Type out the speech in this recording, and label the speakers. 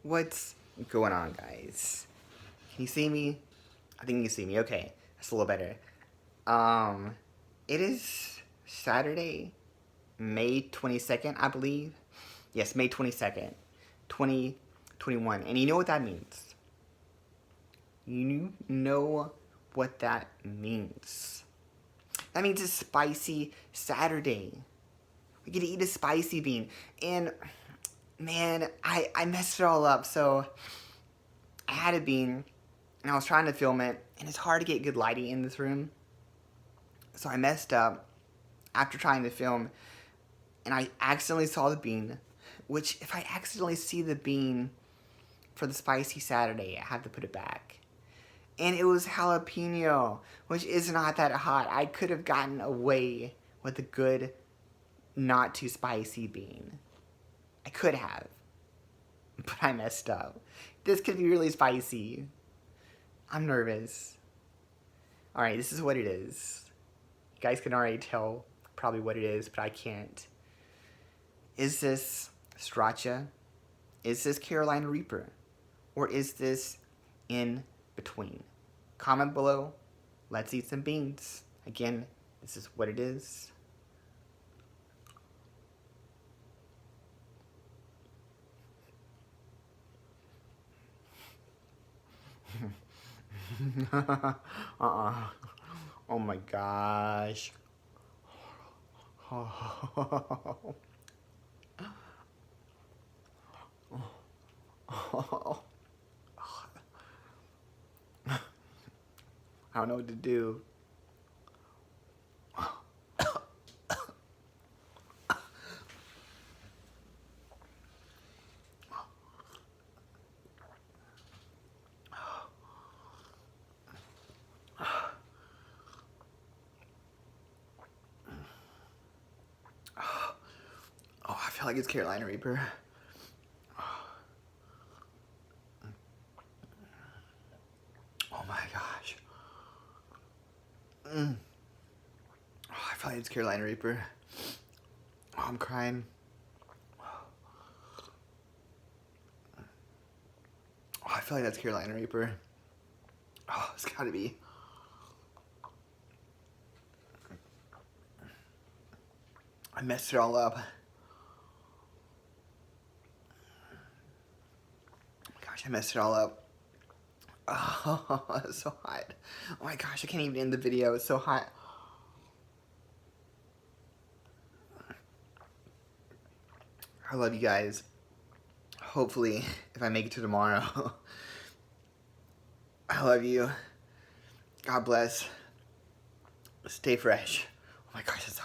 Speaker 1: What's going on, guys? Can you see me? I think you can see me. Okay, that's a little better. It is Saturday, May 22nd, I believe. Yes, May 22nd, 2021. And you know what that means? You know what that means. That means it's Spicy Saturday. We get to eat a spicy bean. And man, I messed it all up. So I had a bean and I was trying to film it, and it's hard to get good lighting in this room. So I messed up after trying to film, and I accidentally saw the bean, which if I accidentally see the bean for the Spicy Saturday, I have to put it back. And it was jalapeno, which is not that hot. I could have gotten away with a good, not too spicy bean. I could have, but I messed up. This could be really spicy. I'm nervous. Alright, this is what it is. You guys can already tell probably what it is, but I can't. Is this Sriracha? Is this Carolina Reaper? Or is this in between? Comment below. Let's eat some beans. Again, this is what it is. Oh my gosh. I don't know what to do. Oh, I feel like it's Carolina Reaper. Oh my gosh. Oh, I feel like it's Carolina Reaper. Oh, I'm crying. Oh, I feel like that's Carolina Reaper. Oh, it's gotta be. I messed it all up. Gosh, I messed it all up. Oh, it's so hot. Oh my gosh, I can't even end the video. It's so hot. I love you guys. Hopefully, if I make it to tomorrow. I love you. God bless. Stay fresh. Oh my gosh, it's hot.